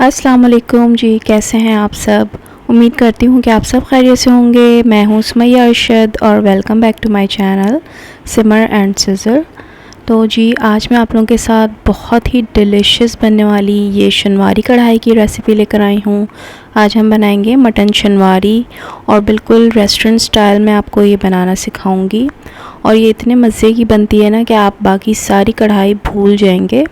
अस्सलाम वालेकुम जी, कैसे हैं आप सब। उम्मीद करती हूँ कि आप सब खैरियत से होंगे। मैं हूँ सुमैया अरशद और welcome back to my channel simmer and scissor. तो जी आज मैं आप लोगों के साथ बहुत ही डिलीशियस बनने वाली ये शनवारी कढ़ाई की रेसिपी लेकर आई हूँ। आज हम बनाएंगे मटन शनवारी और बिल्कुल रेस्टोरेंट स्टाइल में आपको ये बनाना सिखाऊंगी। और ये इतने मज़े की बनती है ना कि आप बाकी सारी कढ़ाई भूल जाएंगे।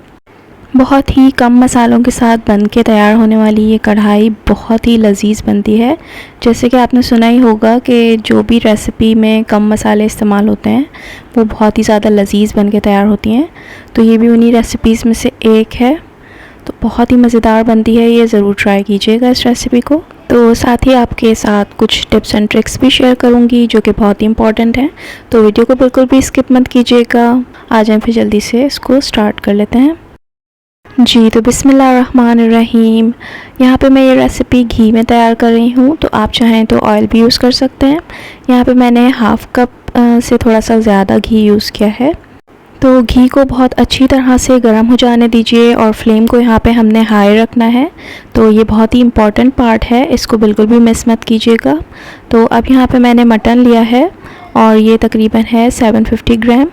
बहुत ही कम मसालों के साथ बन के तैयार होने वाली ये कढ़ाई बहुत ही लजीज बनती है। जैसे कि आपने सुना ही होगा कि जो भी रेसिपी में कम मसाले इस्तेमाल होते हैं वो बहुत ही ज़्यादा लजीज बन के तैयार होती हैं। तो ये भी उन्हीं रेसिपीज़ में से एक है। तो बहुत ही मज़ेदार बनती है, ये ज़रूर ट्राई कीजिएगा इस रेसिपी को। तो साथ ही आपके साथ कुछ टिप्स एंड ट्रिक्स भी शेयर करूंगी जो कि बहुत ही इंपॉर्टेंट हैं। तो वीडियो को बिल्कुल भी स्किप मत कीजिएगा। आ जाएं फिर जल्दी से इसको स्टार्ट कर लेते हैं। जी तो बिस्मिल्लाहिर्रहमानिर्रहीम। यहाँ पे मैं ये रेसिपी घी में तैयार कर रही हूँ, तो आप चाहें तो ऑयल भी यूज़ कर सकते हैं। यहाँ पे मैंने हाफ़ कप से थोड़ा सा ज़्यादा घी यूज़ किया है। तो घी को बहुत अच्छी तरह से गर्म हो जाने दीजिए और फ्लेम को यहाँ पे हमने हाई रखना है। तो ये बहुत ही इम्पॉर्टेंट पार्ट है, इसको बिल्कुल भी मिस मत कीजिएगा। तो अब यहाँ पे मैंने मटन लिया है और ये तकरीबन है 750 ग्राम।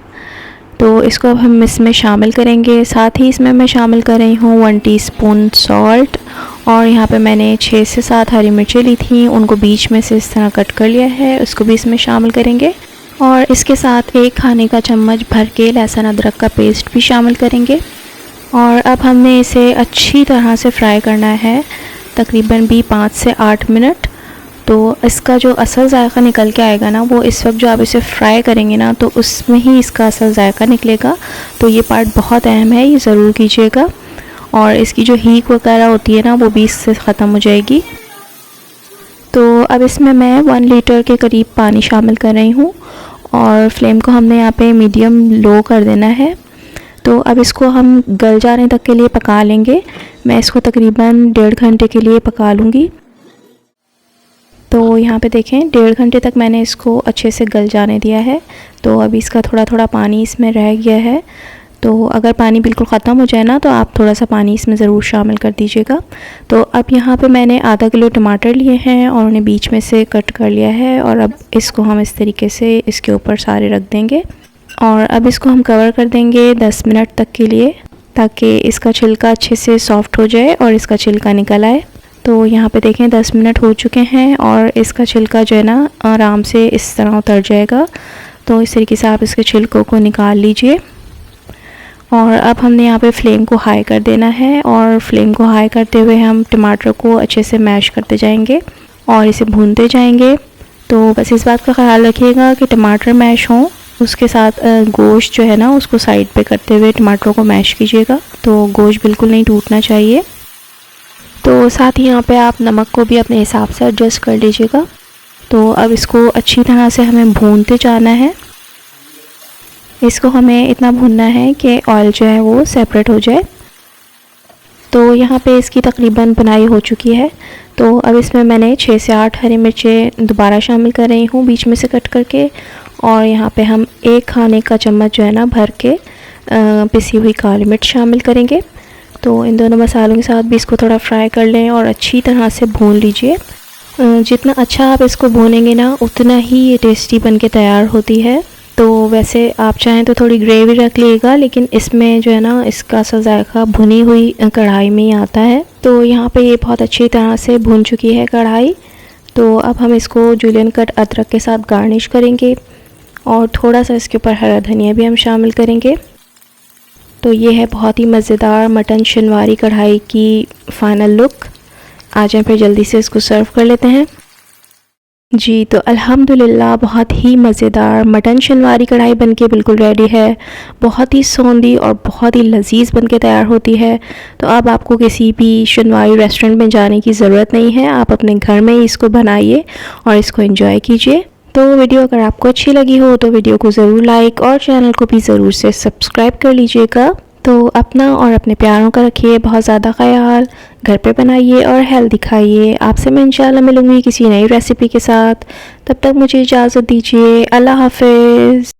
तो इसको अब हम इसमें शामिल करेंगे। साथ ही इसमें मैं शामिल कर रही हूँ 1 टीस्पून सॉल्ट। और यहाँ पे मैंने 6 से 7 हरी मिर्चें ली थी, उनको बीच में से इस तरह कट कर लिया है, उसको भी इसमें शामिल करेंगे। और इसके साथ 1 खाने का चम्मच भर के लहसुन अदरक का पेस्ट भी शामिल करेंगे। और अब हमने इसे अच्छी तरह से फ्राई करना है, तकरीबन भी 5 से 8 मिनट। तो इसका जो असल जायका निकल के आएगा ना, वो इस वक्त जो आप इसे फ्राई करेंगे ना, तो उसमें ही इसका असल जायका निकलेगा। तो ये पार्ट बहुत अहम है, ये ज़रूर कीजिएगा। और इसकी जो हीक वगैरह होती है ना, वो भी इससे ख़त्म हो जाएगी। तो अब इसमें मैं 1 लीटर के करीब पानी शामिल कर रही हूँ और फ्लेम को हमने यहाँ पे मीडियम लो कर देना है। तो अब इसको हम गल जाने तक के लिए पका लेंगे। मैं इसको तकरीबन 1.5 घंटे के लिए पका लूँगी। तो यहाँ पे देखें 1.5 घंटे तक मैंने इसको अच्छे से गल जाने दिया है। तो अभी इसका थोड़ा थोड़ा पानी इसमें रह गया है। तो अगर पानी बिल्कुल ख़त्म हो जाए ना, तो आप थोड़ा सा पानी इसमें ज़रूर शामिल कर दीजिएगा। तो अब यहाँ पे मैंने आधा किलो टमाटर लिए हैं और उन्हें बीच में से कट कर लिया है। और अब इसको हम इस तरीके से इसके ऊपर सारे रख देंगे और अब इसको हम कवर कर देंगे 10 मिनट तक के लिए, ताकि इसका छिलका अच्छे से सॉफ्ट हो जाए और इसका छिलका निकल आए। तो यहाँ पे देखें 10 मिनट हो चुके हैं और इसका छिलका जो है ना आराम से इस तरह उतर जाएगा। तो इस तरीके से आप इसके छिलकों को निकाल लीजिए। और अब हमने यहाँ पे फ्लेम को हाई कर देना है और फ्लेम को हाई करते हुए हम टमाटर को अच्छे से मैश करते जाएंगे और इसे भूनते जाएंगे। तो बस इस बात का ख्याल रखिएगा कि टमाटर मैश हों, उसके साथ गोश्त जो है ना उसको साइड पे करते हुए टमाटरों को मैश कीजिएगा। तो गोश्त बिल्कुल नहीं टूटना चाहिए। तो साथ ही यहाँ पे आप नमक को भी अपने हिसाब से एडजस्ट कर लीजिएगा। तो अब इसको अच्छी तरह से हमें भूनते जाना है। इसको हमें इतना भूनना है कि ऑयल जो है वो सेपरेट हो जाए। तो यहाँ पे इसकी तकरीबन बुनाई हो चुकी है। तो अब इसमें मैंने 6 से 8 हरी मिर्चें दोबारा शामिल कर रही हूँ बीच में से कट करके। और यहाँ पे हम 1 खाने का चम्मच जो है ना भर के पिसी हुई काली मिर्च शामिल करेंगे। तो इन दोनों मसालों के साथ भी इसको थोड़ा फ्राई कर लें और अच्छी तरह से भून लीजिए। जितना अच्छा आप इसको भूनेंगे ना, उतना ही ये टेस्टी बन के तैयार होती है। तो वैसे आप चाहें तो थोड़ी ग्रेवी रख लीजिएगा, लेकिन इसमें जो है ना इसका सा जायका भुनी हुई कढ़ाई में ही आता है। तो यहाँ पे ये बहुत अच्छी तरह से भुन चुकी है कढ़ाई। तो अब हम इसको जूलियन कट अदरक के साथ गार्निश करेंगे और थोड़ा सा इसके ऊपर हरा धनिया भी हम शामिल करेंगे। तो ये है बहुत ही मज़ेदार मटन शनवारी कढ़ाई की फ़ाइनल लुक। आ जाएं फिर जल्दी से इसको सर्व कर लेते हैं। जी तो अल्हम्दुलिल्लाह बहुत ही मज़ेदार मटन शनवारी कढ़ाई बनके बिल्कुल रेडी है। बहुत ही सौंधी और बहुत ही लजीज बनके तैयार होती है। तो अब आपको किसी भी शनवारी रेस्टोरेंट में जाने की ज़रूरत नहीं है, आप अपने घर में ही इसको बनाइए और इसको एंजॉय कीजिए। तो वीडियो अगर आपको अच्छी लगी हो तो वीडियो को ज़रूर लाइक और चैनल को भी ज़रूर से सब्सक्राइब कर लीजिएगा। तो अपना और अपने प्यारों का रखिए बहुत ज़्यादा ख्याल, घर पे बनाइए और हेल्दी खाइए। आपसे मैं इंशाल्लाह मिलूँगी किसी नई रेसिपी के साथ। तब तक मुझे इजाज़त दीजिए। अल्लाह हाफ़िज़।